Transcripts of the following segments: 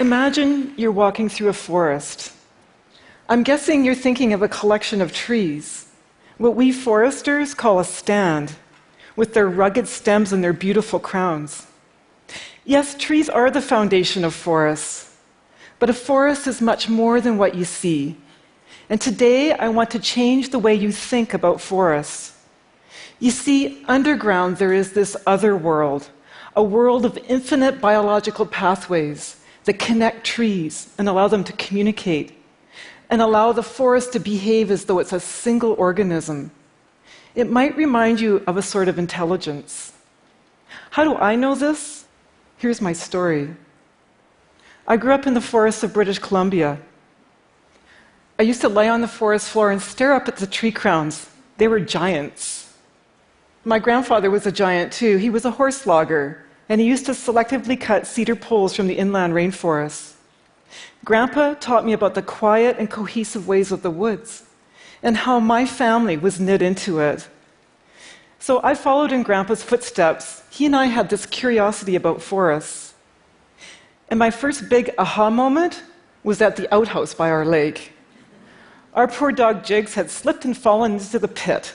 Imagine you're walking through a forest. I'm guessing you're thinking of a collection of trees, what we foresters call a stand, with their rugged stems and their beautiful crowns. Yes, trees are the foundation of forests, but a forest is much more than what you see. And today, I want to change the way you think about forests. You see, underground there is this other world, a world of infinite biological pathways that connect trees and allow them to communicate, and allow the forest to behave as though it's a single organism. It might remind you of a sort of intelligence. How do I know this? Here's my story. I grew up in the forests of British Columbia. I used to lay on the forest floor and stare up at the tree crowns. They were giants. My grandfather was a giant too. He was a horse logger, and he used to selectively cut cedar poles from the inland rainforests. Grandpa taught me about the quiet and cohesive ways of the woods, and how my family was knit into it. So I followed in Grandpa's footsteps. He and I had this curiosity about forests. And my first big aha moment was at the outhouse by our lake. Our poor dog Jigs had slipped and fallen into the pit.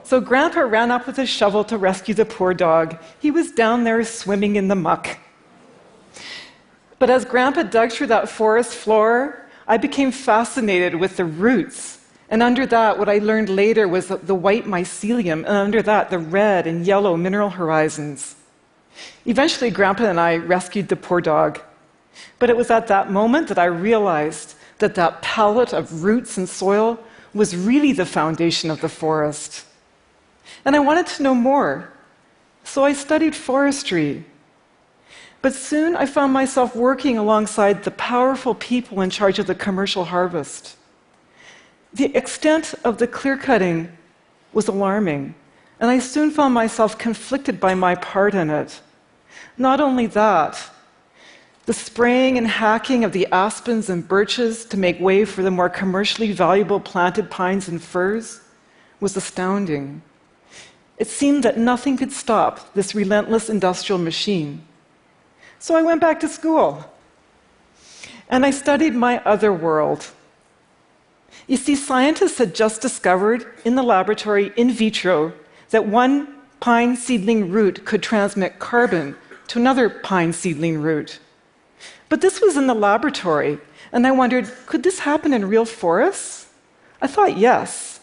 So Grandpa ran up with his shovel to rescue the poor dog. He was down there swimming in the muck. But as Grandpa dug through that forest floor, I became fascinated with the roots. And under that, what I learned later was the white mycelium, and under that, the red and yellow mineral horizons. Eventually, Grandpa and I rescued the poor dog. But it was at that moment that I realized that that palette of roots and soil was really the foundation of the forest. And I wanted to know more, so I studied forestry. But soon I found myself working alongside the powerful people in charge of the commercial harvest. The extent of the clear-cutting was alarming, and I soon found myself conflicted by my part in it. Not only that, the spraying and hacking of the aspens and birches to make way for the more commercially valuable planted pines and firs was astounding. It seemed that nothing could stop this relentless industrial machine. So I went back to school, and I studied my other world. You see, scientists had just discovered in the laboratory in vitro that one pine seedling root could transmit carbon to another pine seedling root. But this was in the laboratory, and I wondered, could this happen in real forests? I thought yes.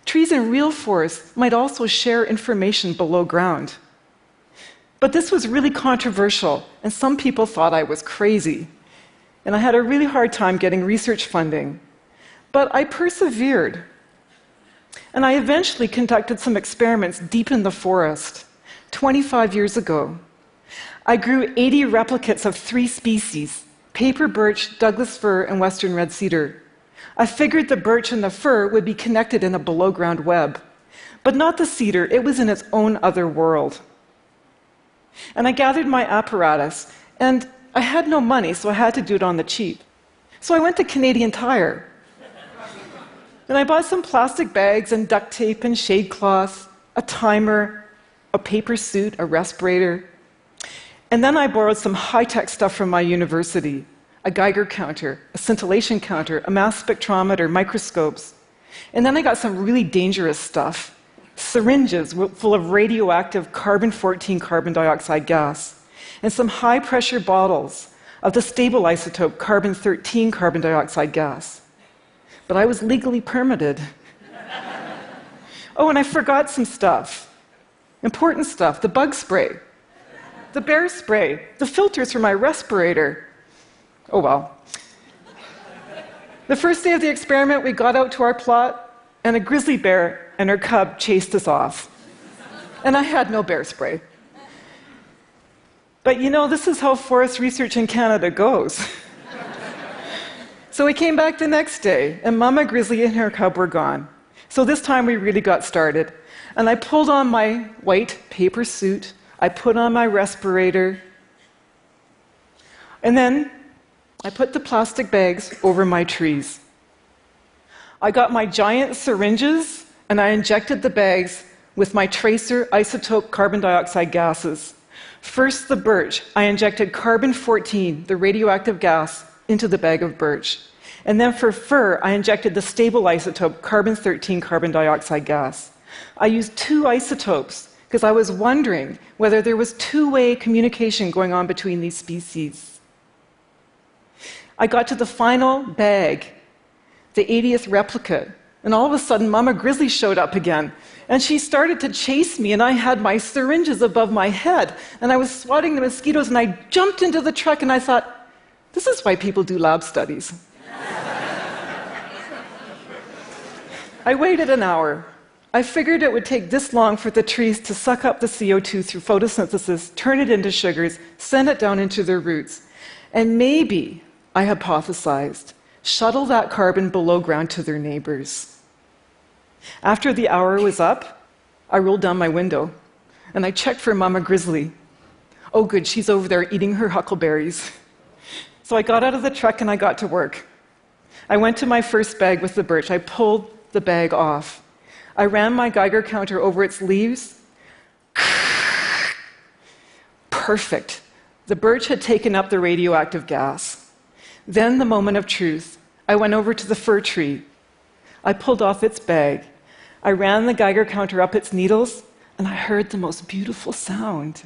Trees in real forests might also share information below ground. But this was really controversial, and some people thought I was crazy. And I had a really hard time getting research funding. But I persevered. And I eventually conducted some experiments deep in the forest, 25 years ago. I grew 80 replicates of 3 species, paper birch, Douglas fir, and western red cedar. I figured the birch and the fir would be connected in a below-ground web. But not the cedar, it was in its own other world. And I gathered my apparatus, and I had no money, so I had to do it on the cheap. So I went to Canadian Tire. And I bought some plastic bags and duct tape and shade cloth, a timer, a paper suit, a respirator. And then I borrowed some high-tech stuff from my university, a Geiger counter, a scintillation counter, a mass spectrometer, microscopes. And then I got some really dangerous stuff, syringes full of radioactive carbon-14 carbon dioxide gas, and some high-pressure bottles of the stable isotope carbon-13 carbon dioxide gas. But I was legally permitted. Oh, and I forgot some stuff. Important stuff, the bug spray, the bear spray, the filters for my respirator. Oh well. The first day of the experiment, we got out to our plot, and a grizzly bear and her cub chased us off. And I had no bear spray. But you know, this is how forest research in Canada goes. So we came back the next day, and Mama Grizzly and her cub were gone. So this time we really got started. And I pulled on my white paper suit, I put on my respirator, and then I put the plastic bags over my trees. I got my giant syringes, and I injected the bags with my tracer isotope carbon dioxide gases. First, the birch. I injected carbon-14, the radioactive gas, into the bag of birch. And then for fir, I injected the stable isotope, carbon-13 carbon dioxide gas. I used 2 isotopes because I was wondering whether there was two-way communication going on between these species. I got to the final bag, the 80th replicate, and all of a sudden Mama Grizzly showed up again. And she started to chase me, and I had my syringes above my head, and I was swatting the mosquitoes, and I jumped into the truck, and I thought, this is why people do lab studies. I waited an hour. I figured it would take this long for the trees to suck up the CO2 through photosynthesis, turn it into sugars, send it down into their roots, and maybe, I hypothesized, shuttle that carbon below ground to their neighbors. After the hour was up, I rolled down my window, and I checked for Mama Grizzly. Oh good, she's over there eating her huckleberries. So I got out of the truck and I got to work. I went to my first bag with the birch. I pulled the bag off. I ran my Geiger counter over its leaves. Perfect. The birch had taken up the radioactive gas. Then, the moment of truth, I went over to the fir tree. I pulled off its bag. I ran the Geiger counter up its needles, and I heard the most beautiful sound.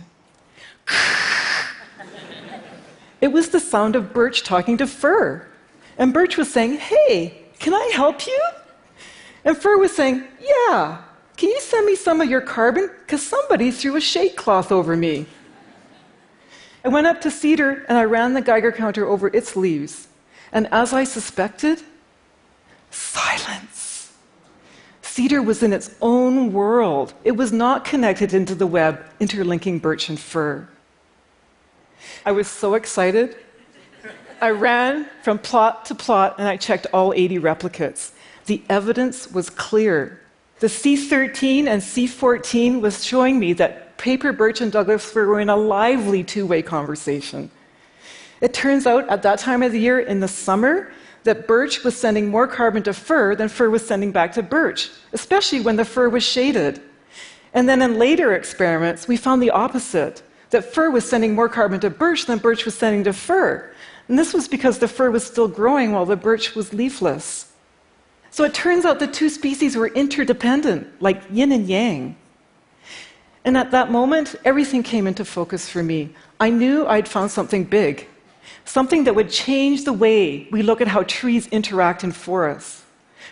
It was the sound of birch talking to fir. And birch was saying, hey, can I help you? And fir was saying, yeah, can you send me some of your carbon? Because somebody threw a shade cloth over me. I went up to cedar, and I ran the Geiger counter over its leaves. And as I suspected, silence. Cedar was in its own world. It was not connected into the web interlinking birch and fir. I was so excited. I ran from plot to plot, and I checked all 80 replicates. The evidence was clear. The C13 and C14 was showing me that paper birch and Douglas fir were in a lively two-way conversation. It turns out at that time of the year, in the summer, that birch was sending more carbon to fir than fir was sending back to birch, especially when the fir was shaded. And then in later experiments, we found the opposite, that fir was sending more carbon to birch than birch was sending to fir. And this was because the fir was still growing while the birch was leafless. So it turns out the two species were interdependent, like yin and yang. And at that moment, everything came into focus for me. I knew I'd found something big, something that would change the way we look at how trees interact in forests,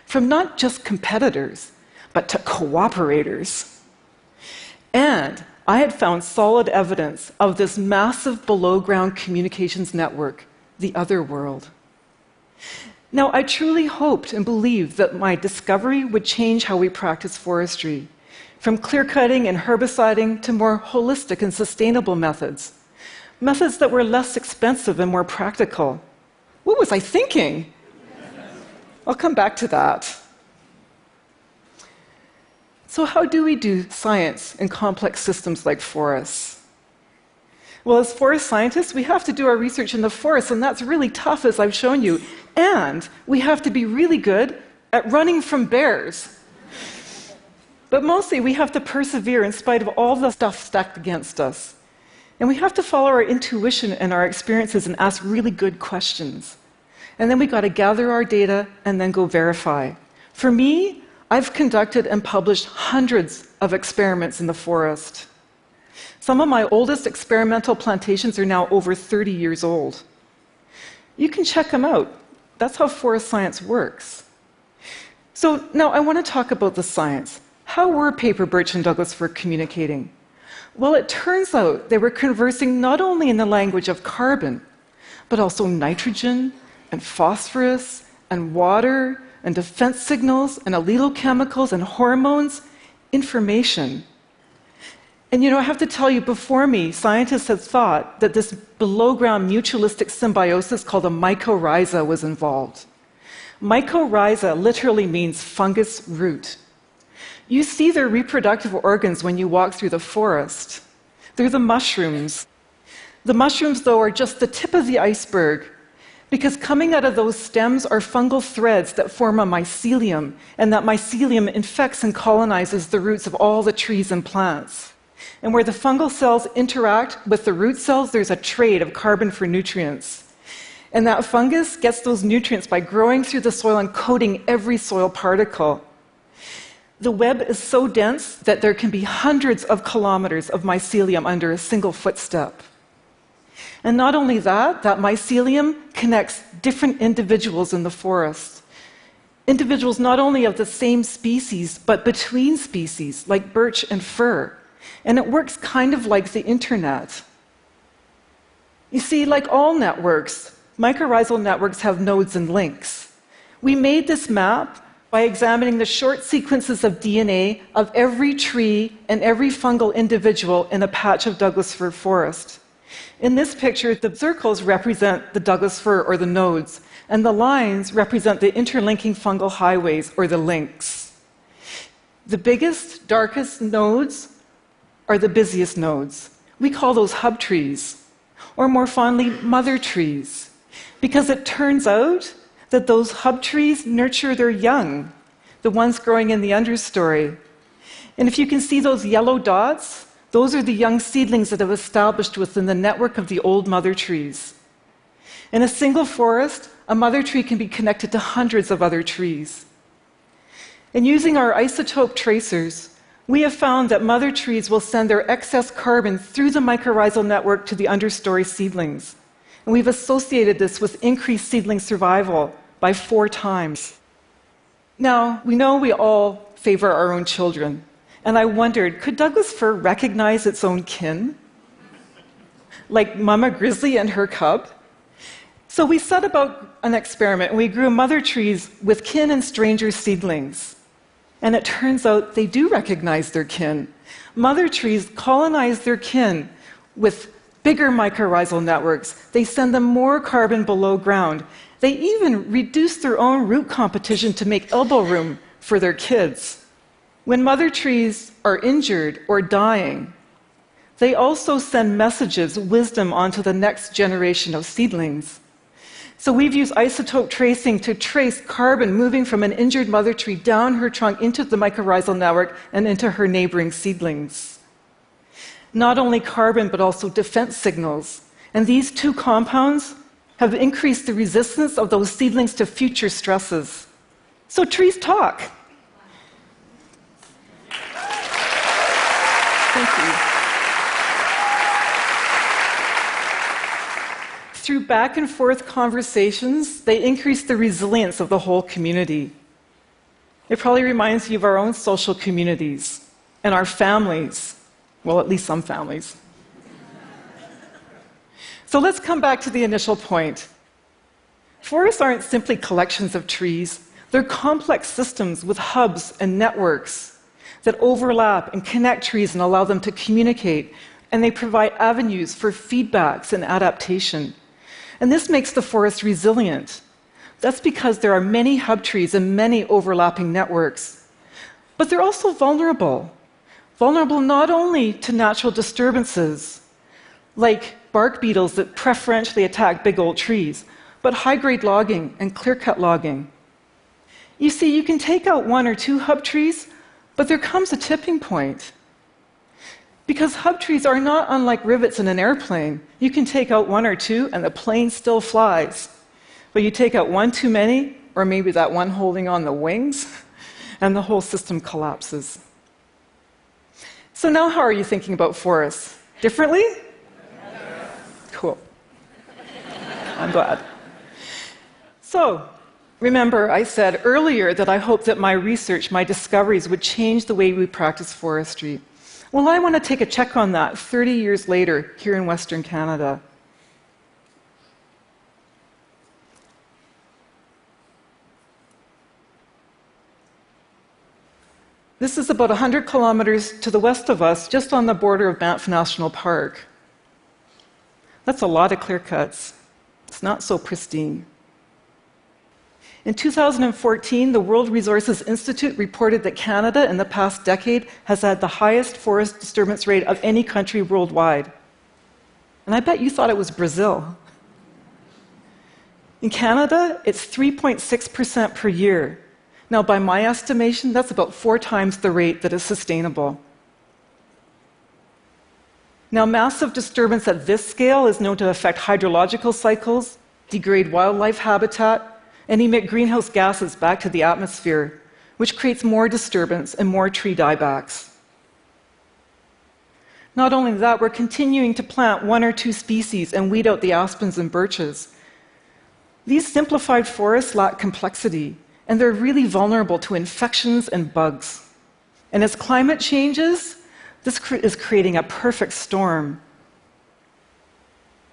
from not just competitors, but to cooperators. And I had found solid evidence of this massive below-ground communications network, the other world. Now, I truly hoped and believed that my discovery would change how we practice forestry, from clear-cutting and herbiciding to more holistic and sustainable methods, methods that were less expensive and more practical. What was I thinking? I'll come back to that. So how do we do science in complex systems like forests? Well, as forest scientists, we have to do our research in the forest, and that's really tough, as I've shown you. And we have to be really good at running from bears. But mostly, we have to persevere in spite of all the stuff stacked against us. And we have to follow our intuition and our experiences and ask really good questions. And then we got to gather our data and then go verify. For me, I've conducted and published hundreds of experiments in the forest. Some of my oldest experimental plantations are now over 30 years old. You can check them out. That's how forest science works. So now I want to talk about the science. How were paper birch and Douglas fir communicating? Well, it turns out they were conversing not only in the language of carbon, but also nitrogen and phosphorus and water and defense signals and allelochemicals and hormones, information. And I have to tell you, before me, scientists had thought that this below-ground mutualistic symbiosis called a mycorrhiza was involved. Mycorrhiza literally means fungus root. You see their reproductive organs when you walk through the forest. They're the mushrooms. The mushrooms, though, are just the tip of the iceberg, because coming out of those stems are fungal threads that form a mycelium, and that mycelium infects and colonizes the roots of all the trees and plants. And where the fungal cells interact with the root cells, there's a trade of carbon for nutrients. And that fungus gets those nutrients by growing through the soil and coating every soil particle. The web is so dense that there can be hundreds of kilometers of mycelium under a single footstep. And not only that, that mycelium connects different individuals in the forest. Individuals not only of the same species, but between species, like birch and fir. And it works kind of like the internet. You see, like all networks, mycorrhizal networks have nodes and links. We made this map by examining the short sequences of DNA of every tree and every fungal individual in a patch of Douglas fir forest. In this picture, the circles represent the Douglas fir, or the nodes, and the lines represent the interlinking fungal highways, or the links. The biggest, darkest nodes are the busiest nodes. We call those hub trees, or more fondly, mother trees, because it turns out that those hub trees nurture their young, the ones growing in the understory. And if you can see those yellow dots, those are the young seedlings that have established within the network of the old mother trees. In a single forest, a mother tree can be connected to hundreds of other trees. And using our isotope tracers, we have found that mother trees will send their excess carbon through the mycorrhizal network to the understory seedlings. And we've associated this with increased seedling survival by 4 times. Now, we know we all favor our own children. And I wondered, could Douglas fir recognize its own kin? Like Mama Grizzly and her cub? So we set about an experiment, and we grew mother trees with kin and stranger seedlings. And it turns out they do recognize their kin. Mother trees colonize their kin with bigger mycorrhizal networks. They send them more carbon below ground. They even reduce their own root competition to make elbow room for their kids. When mother trees are injured or dying, they also send messages, wisdom, onto the next generation of seedlings. So we've used isotope tracing to trace carbon moving from an injured mother tree down her trunk into the mycorrhizal network and into her neighboring seedlings. Not only carbon, but also defense signals. And these 2 compounds have increased the resistance of those seedlings to future stresses. So trees talk. Thank you. Through back and forth conversations, they increase the resilience of the whole community. It probably reminds you of our own social communities and our families. Well, at least some families. So let's come back to the initial point. Forests aren't simply collections of trees. They're complex systems with hubs and networks that overlap and connect trees and allow them to communicate, and they provide avenues for feedbacks and adaptation. And this makes the forest resilient. That's because there are many hub trees and many overlapping networks. But they're also vulnerable. Vulnerable not only to natural disturbances, like bark beetles that preferentially attack big old trees, but high-grade logging and clear-cut logging. You see, you can take out 1 or 2 hub trees, but there comes a tipping point. Because hub trees are not unlike rivets in an airplane. You can take out 1 or 2 and the plane still flies. But you take out 1 too many, or maybe that one holding on the wings, and the whole system collapses. So now how are you thinking about forests? Differently? Yes. Cool. I'm glad. So, remember, I said earlier that I hoped that my research, my discoveries, would change the way we practice forestry. Well, I want to take a check on that 30 years later here in Western Canada. This is about 100 kilometers to the west of us, just on the border of Banff National Park. That's a lot of clear cuts. It's not so pristine. In 2014, the World Resources Institute reported that Canada, in the past decade, has had the highest forest disturbance rate of any country worldwide. And I bet you thought it was Brazil. In Canada, it's 3.6% per year. Now, by my estimation, that's about 4 times the rate that is sustainable. Now, massive disturbance at this scale is known to affect hydrological cycles, degrade wildlife habitat, and emit greenhouse gases back to the atmosphere, which creates more disturbance and more tree diebacks. Not only that, we're continuing to plant 1 or 2 species and weed out the aspens and birches. These simplified forests lack complexity, and they're really vulnerable to infections and bugs. And as climate changes, this is creating a perfect storm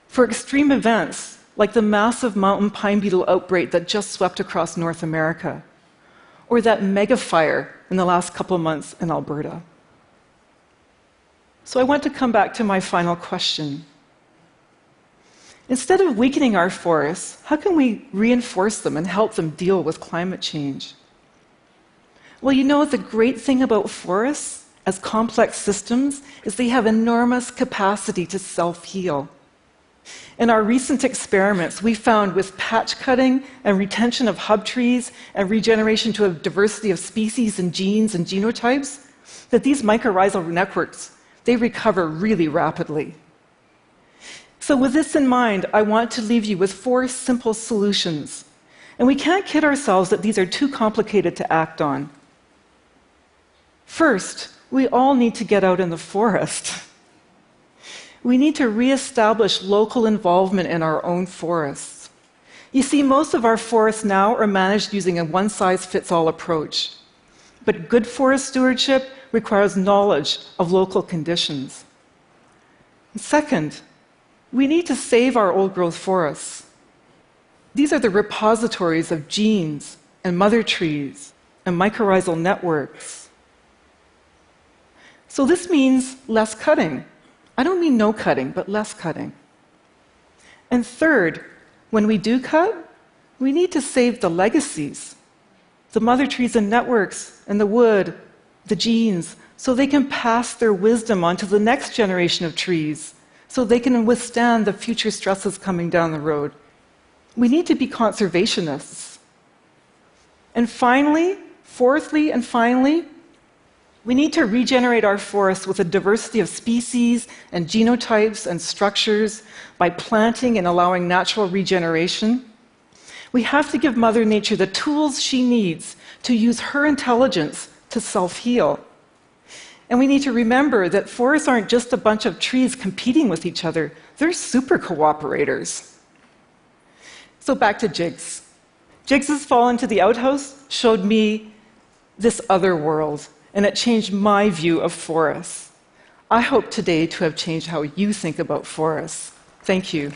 for extreme events like the massive mountain pine beetle outbreak that just swept across North America, or that mega fire in the last couple of months in Alberta. So I want to come back to my final question. Instead of weakening our forests, how can we reinforce them and help them deal with climate change? Well, you know, the great thing about forests as complex systems is they have enormous capacity to self-heal. In our recent experiments, we found with patch cutting and retention of hub trees and regeneration to a diversity of species and genes and genotypes, that these mycorrhizal networks, they recover really rapidly. So with this in mind, I want to leave you with 4 simple solutions. And we can't kid ourselves that these are too complicated to act on. First, we all need to get out in the forest. We need to reestablish local involvement in our own forests. You see, most of our forests now are managed using a one-size-fits-all approach. But good forest stewardship requires knowledge of local conditions. Second, we need to save our old-growth forests. These are the repositories of genes and mother trees and mycorrhizal networks. So this means less cutting. I don't mean no cutting, but less cutting. And third, when we do cut, we need to save the legacies, the mother trees and networks and the wood, the genes, so they can pass their wisdom on to the next generation of trees, so they can withstand the future stresses coming down the road. We need to be conservationists. And finally, fourthly and finally, we need to regenerate our forests with a diversity of species and genotypes and structures by planting and allowing natural regeneration. We have to give Mother Nature the tools she needs to use her intelligence to self-heal. And we need to remember that forests aren't just a bunch of trees competing with each other, they're super cooperators. So back to Jigs. Jigs' fall into the outhouse showed me this other world, and it changed my view of forests. I hope today to have changed how you think about forests. Thank you.